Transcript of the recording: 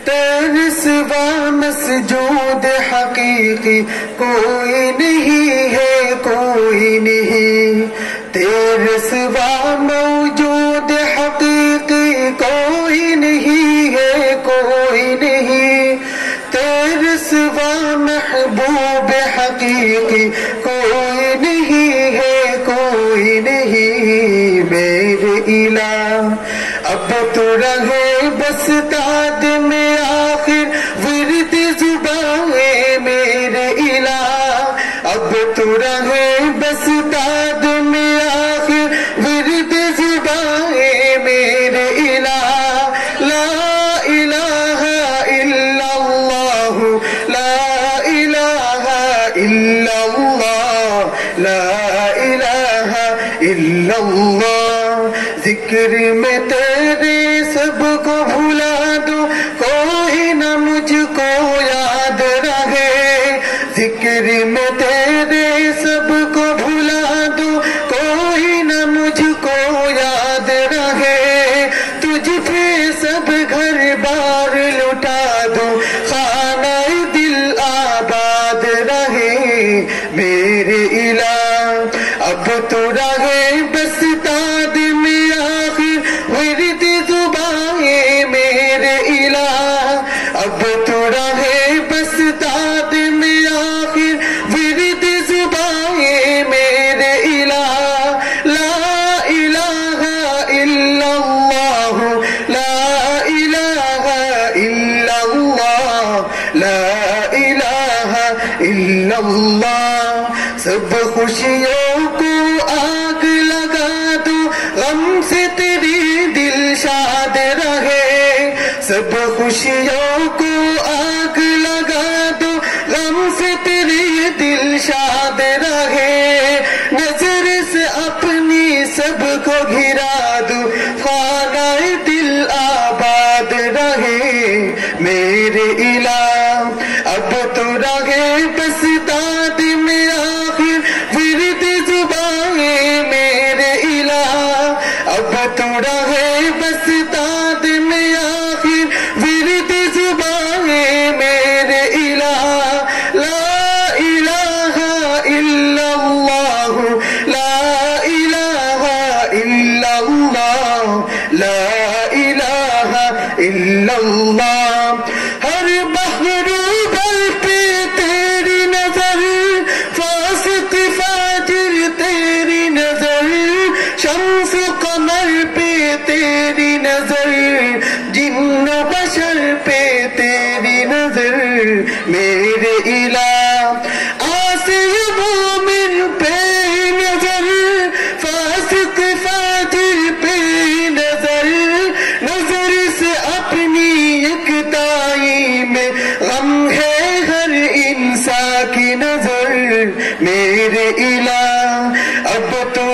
تیرے سوا مسجود حقیقی کوئی نہیں ہے، کوئی نہیں، تیرے سوا موجود حقیقی کوئی نہیں ہے، کوئی نہیں، تیرے سوا محبوب حقیقی کوئی نہیں ہے، کوئی نہیں، میرے الہ اب تو رہے بس داد میں آخر ورد زبان، میرے الہ اب تو رہے بس داد میں آخر ورد زبان، میرے الہ لا الہ الا اللہ، لا الہ الا اللہ، لا الہ الا اللہ، ذکر میں تیرے سب کو بھلا دو، کوئی نہ مجھ کو یاد رہے، ذکر میں تیرے سب کو بھلا دو، کوئی نہ مجھ کو یاد رہے، تجھ پہ سب گھر بار لٹا دو، خانہ دل آباد رہے، میرے الہ اب تو رہے بس داد میں آخر ورد زبان، میرے الہ اب تو رہے بس داد میں آخر ورد زبان، میرے الہ لا الہ الا اللہ، لا الہ الا اللہ، لا الہ الا اللہ، سب خوشیوں کو آگ لگا دو، غم سے تیری دل شاد رہے، سب خوشیوں کو آگ لگا دو، غم سے تیری دل شاد رہے، نظر سے اپنی سب کو گھرا دو، خانہ دل آباد رہے، میرے الہ اب تو رہے بس داد میں آخر ورد زبان، میرے الہ اب تو رہے بس داد میں آخر ورد زبان، میرے الہ لا الہ الا اللہ، لا الہ الا اللہ، لا الہ الا اللہ، ہر محروبل پہ تیری نظر، فاسق فاجر تیری نظر، شمس و قمر پہ تیری نظر، جن و بشر پہ تیری نظر، میرے الہ عاصی مومن پہ نظر، فاسق فاجر پہ نظر، نظر سے اپنی یکتائی میں غم ہے ہر انسان کی نظر، میرے الہ اب تو